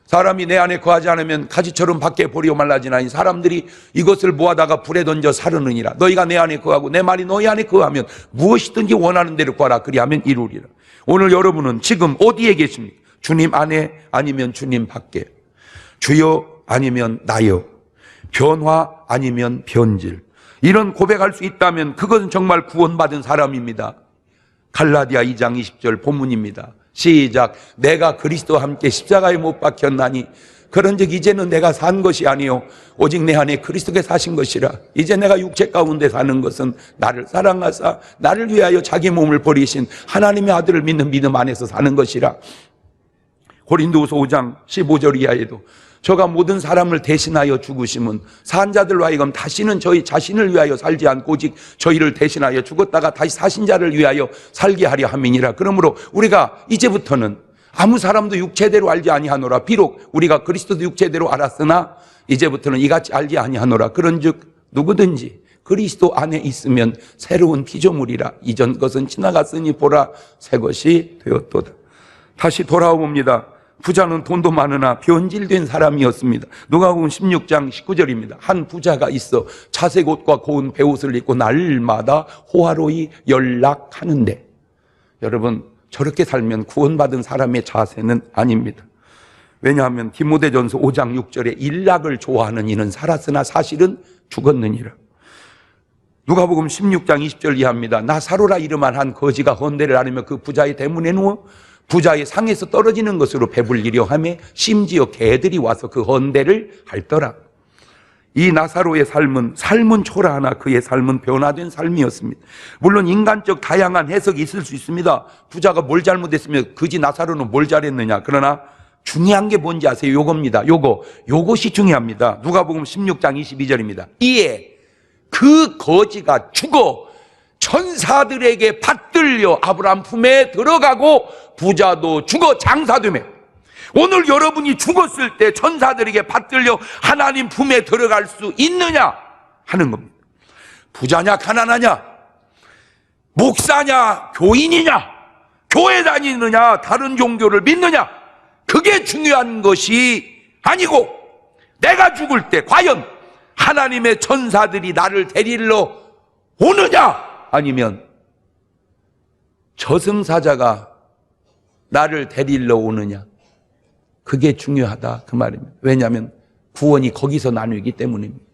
사람이 내 안에 거하지 않으면 가지처럼 밖에 버리고 말라지나니 사람들이 이것을 모아다가 불에 던져 사르느니라. 너희가 내 안에 거하고 내 말이 너희 안에 거하면 무엇이든지 원하는 대로 구하라. 그리하면 이루리라. 오늘 여러분은 지금 어디에 계십니까? 주님 안에 아니면 주님 밖에? 주여 아니면 나여? 변화 아니면 변질? 이런 고백할 수 있다면 그것은 정말 구원받은 사람입니다. 갈라디아 2장 20절 본문입니다. 시작. 내가 그리스도와 함께 십자가에 못 박혔나니 그런즉 이제는 내가 산 것이 아니요 오직 내 안에 그리스도께 사신 것이라. 이제 내가 육체 가운데 사는 것은 나를 사랑하사 나를 위하여 자기 몸을 버리신 하나님의 아들을 믿는 믿음 안에서 사는 것이라. 고린도후서 5장 15절 이하에도 저가 모든 사람을 대신하여 죽으심은 산 자들로 하여금 다시는 저희 자신을 위하여 살지 않고 오직 저희를 대신하여 죽었다가 다시 사신 자를 위하여 살게 하려 함이니라. 그러므로 우리가 이제부터는 아무 사람도 육체대로 알지 아니하노라. 비록 우리가 그리스도도 육체대로 알았으나 이제부터는 이같이 알지 아니하노라. 그런즉 누구든지 그리스도 안에 있으면 새로운 피조물이라. 이전 것은 지나갔으니 보라 새 것이 되었도다. 다시 돌아옵니다. 부자는 돈도 많으나 변질된 사람이었습니다. 누가복음 16장 19절입니다. 한 부자가 있어 자색 옷과 고운 베옷을 입고 날마다 호화로이 연락하는데, 여러분 저렇게 살면 구원받은 사람의 자세는 아닙니다. 왜냐하면 디모데전서 5장 6절에 일락을 좋아하는 이는 살았으나 사실은 죽었느니라. 누가복음 16장 20절 이하입니다. 나사로라 이름한 한 거지가 헌대를 하려며 그 부자의 대문에 누워 부자의 상에서 떨어지는 것으로 배불리려 하며 심지어 개들이 와서 그 헌대를 핥더라. 이 나사로의 삶은 초라하나 그의 삶은 변화된 삶이었습니다. 물론 인간적 다양한 해석이 있을 수 있습니다. 부자가 뭘 잘못했으며 그지 나사로는 뭘 잘했느냐. 그러나 중요한 게 뭔지 아세요? 요겁니다. 요것이 중요합니다. 누가복음 16장 22절입니다. 이에 그 거지가 죽어 천사들에게 받들려 아브라함 품에 들어가고 부자도 죽어 장사되매. 오늘 여러분이 죽었을 때 천사들에게 받들려 하나님 품에 들어갈 수 있느냐 하는 겁니다. 부자냐 가난하냐 목사냐 교인이냐 교회 다니느냐, 다른 종교를 믿느냐, 그게 중요한 것이 아니고, 내가 죽을 때 과연 하나님의 천사들이 나를 데리러 오느냐, 아니면 저승사자가 나를 데리러 오느냐, 그게 중요하다, 그 말입니다. 왜냐하면 구원이 거기서 나누기 때문입니다.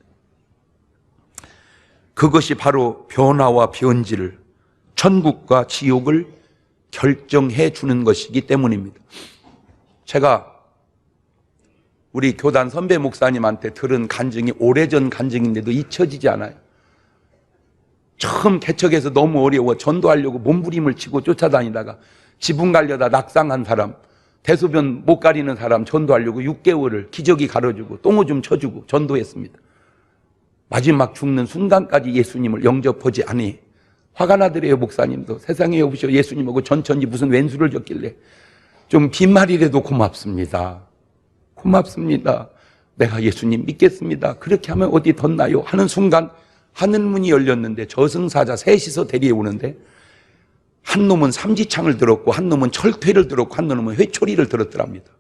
그것이 바로 변화와 변질을, 천국과 지옥을 결정해 주는 것이기 때문입니다. 제가 우리 교단 선배 목사님한테 들은 간증이 오래전 간증인데도 잊혀지지 않아요. 처음 개척해서 너무 어려워 전도하려고 몸부림을 치고 쫓아다니다가 지붕 가려다 낙상한 사람, 대소변 못 가리는 사람 전도하려고 6개월을 기저귀 가려주고 똥오줌 쳐주고 전도했습니다. 마지막 죽는 순간까지 예수님을 영접하지 않으니 화가 나더래요. 목사님도 세상에 오셔 예수님하고 천천히 무슨 왼수를 졌길래 좀 빈말이라도 고맙습니다. 고맙습니다. 내가 예수님 믿겠습니다. 그렇게 하면 어디 덧나요? 하는 순간 하늘문이 열렸는데 저승사자 셋이서 데려오는데 한 놈은 삼지창을 들었고 한 놈은 철퇴를 들었고 한 놈은 회초리를 들었더랍니다.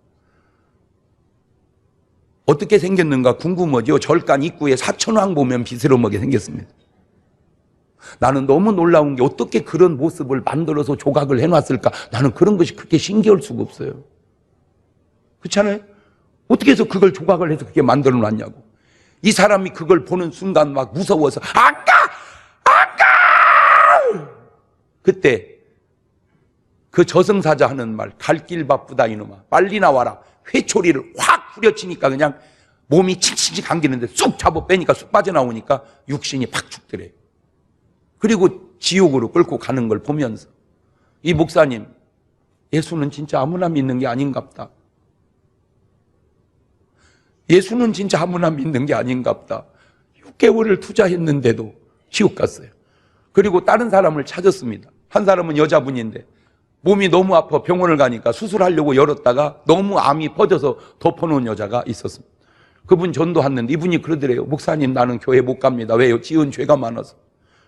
어떻게 생겼는가 궁금하죠? 절간 입구에 사천왕 보면 비스름하게 생겼습니다. 나는 너무 놀라운 게 어떻게 그런 모습을 만들어서 조각을 해놨을까? 나는 그런 것이 그렇게 신기할 수가 없어요. 그렇잖아요? 어떻게 해서 그걸 조각을 해서 그렇게 만들어놨냐고. 이 사람이 그걸 보는 순간 막 무서워서 안 가! 안 가! 그때 그 저승사자 하는 말, 갈 길 바쁘다 이놈아, 빨리 나와라. 회초리를 확 후려치니까 그냥 몸이 칙칙 감기는데 쏙 잡아 빼니까 쏙 빠져나오니까 육신이 팍 죽더래. 그리고 지옥으로 끌고 가는 걸 보면서 이 목사님, 예수는 진짜 아무나 믿는 게 아닌갑다. 예수는 진짜 아무나 믿는 게 아닌갑다. 6개월을 투자했는데도 지옥 갔어요. 그리고 다른 사람을 찾았습니다. 한 사람은 여자분인데 몸이 너무 아파 병원을 가니까 수술하려고 열었다가 너무 암이 퍼져서 덮어놓은 여자가 있었습니다. 그분 전도했는데 이분이 그러더래요. 목사님, 나는 교회 못 갑니다. 왜요? 지은 죄가 많아서.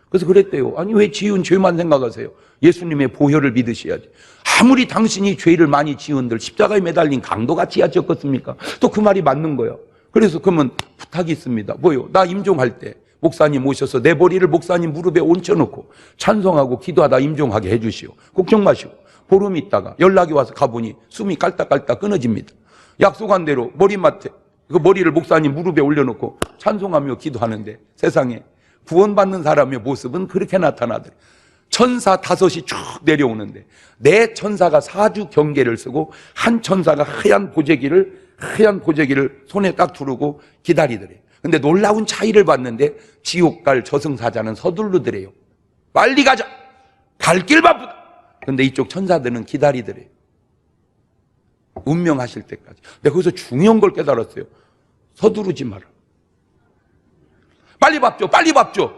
그래서 그랬대요. 아니, 왜 지은 죄만 생각하세요? 예수님의 보혈을 믿으셔야지. 아무리 당신이 죄를 많이 지은들 십자가에 매달린 강도같이 하셨겠습니까? 또 그 말이 맞는 거예요. 그래서 그러면 부탁이 있습니다. 뭐요? 나 임종할 때 목사님 오셔서 내 머리를 목사님 무릎에 얹혀놓고 찬송하고 기도하다 임종하게 해주시오. 걱정 마시오. 보름 있다가 연락이 와서 가보니 숨이 깔딱깔딱 끊어집니다. 약속한 대로 머리맡에 그 머리를 목사님 무릎에 올려놓고 찬송하며 기도하는데 세상에 구원받는 사람의 모습은 그렇게 나타나더래. 천사 5이 쭉 내려오는데 네 천사가 사주 경계를 쓰고 한 천사가 하얀 보재기를 손에 딱 두르고 기다리더래. 근데 놀라운 차이를 봤는데 지옥 갈 저승사자는 서둘르더래요. 빨리 가자. 갈 길 바쁘다. 근데 이쪽 천사들은 기다리더래요. 운명하실 때까지. 내가 거기서 중요한 걸 깨달았어요. 서두르지 마라. 빨리 밥 줘, 빨리 밥 줘.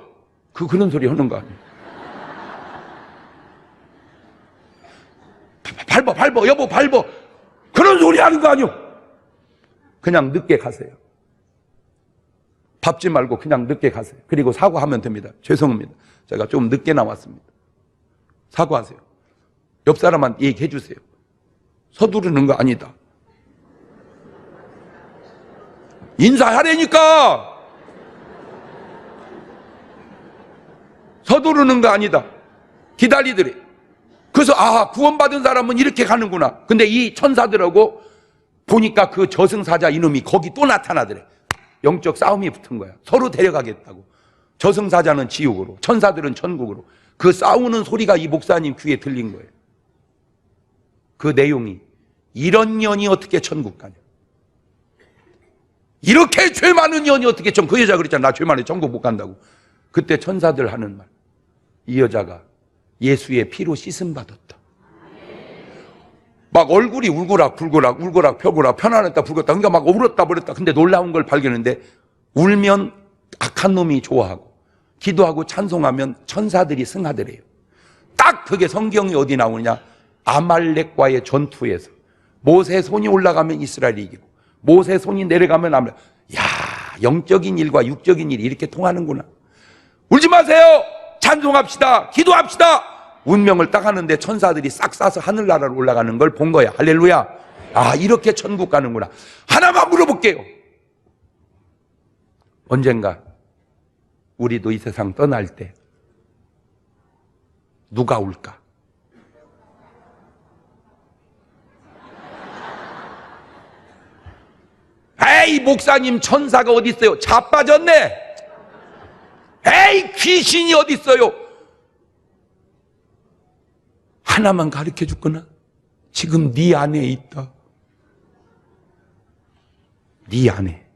그런 소리 하는 거 아니에요. 밟아, 여보, 밟아. 그런 소리 하는 거 아니에요. 그냥 늦게 가세요. 밟지 말고 그냥 늦게 가세요. 그리고 사과하면 됩니다. 죄송합니다. 제가 좀 늦게 나왔습니다. 사과하세요. 옆 사람한테 얘기해 주세요. 서두르는 거 아니다. 인사하라니까. 서두르는 거 아니다. 기다리더래. 그래서 구원받은 사람은 이렇게 가는구나. 근데 이 천사들하고 보니까 그 저승사자 이놈이 거기 또 나타나더래. 영적 싸움이 붙은 거야. 서로 데려가겠다고. 저승사자는 지옥으로, 천사들은 천국으로. 그 싸우는 소리가 이 목사님 귀에 들린 거예요. 그 내용이 이런 년이 어떻게 천국 가냐. 이렇게 죄 많은 년이 어떻게 그 여자 그랬잖아. 나 죄 많아 천국 못 간다고. 그때 천사들 하는 말. 이 여자가 예수의 피로 씻음 받았다. 막 얼굴이 울고락 펴고락 편안했다 불었다. 그러니까 막 울었다 버렸다. 근데 놀라운 걸 발견했는데 울면 악한 놈이 좋아하고 기도하고 찬송하면 천사들이 승하더래요. 딱 그게 성경이 어디 나오느냐. 아말렉과의 전투에서 모세 손이 올라가면 이스라엘이 이기고 모세 손이 내려가면 아말렉. 야, 영적인 일과 육적인 일이 이렇게 통하는구나. 울지 마세요. 찬송합시다. 기도합시다. 운명을 딱 하는데 천사들이 싹 싸서 하늘나라로 올라가는 걸 본 거야. 할렐루야. 아, 이렇게 천국 가는구나. 하나만 물어볼게요. 언젠가 우리도 이 세상 떠날 때 누가 올까? 에이, 목사님, 천사가 어디 있어요? 자빠졌네. 에이, 귀신이 어디 있어요? 하나만 가르쳐 줬구나. 지금 네 안에 있다. 네 안에.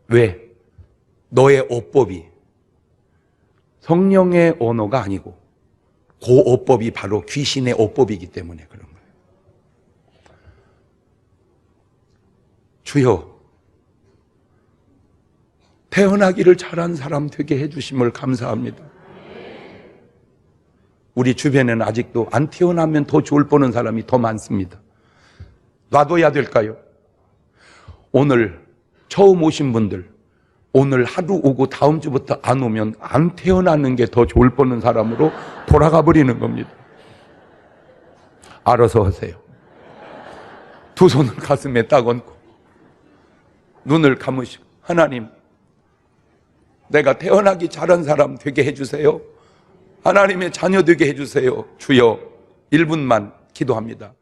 왜? 너의 어법이 성령의 언어가 아니고 그 어법이 바로 귀신의 어법이기 때문에 그런 거예요. 주여, 태어나기를 잘한 사람 되게 해주심을 감사합니다. 우리 주변에는 아직도 안 태어나면 더 좋을 뻔한 사람이 더 많습니다. 놔둬야 될까요? 오늘 처음 오신 분들, 오늘 하루 오고 다음 주부터 안 오면 안 태어나는 게 더 좋을 뻔한 사람으로 돌아가 버리는 겁니다. 알아서 하세요. 두 손을 가슴에 딱 얹고 눈을 감으시고, 하나님, 내가 태어나기 잘한 사람 되게 해주세요. 하나님의 자녀 되게 해주세요. 주여, 1분만 기도합니다.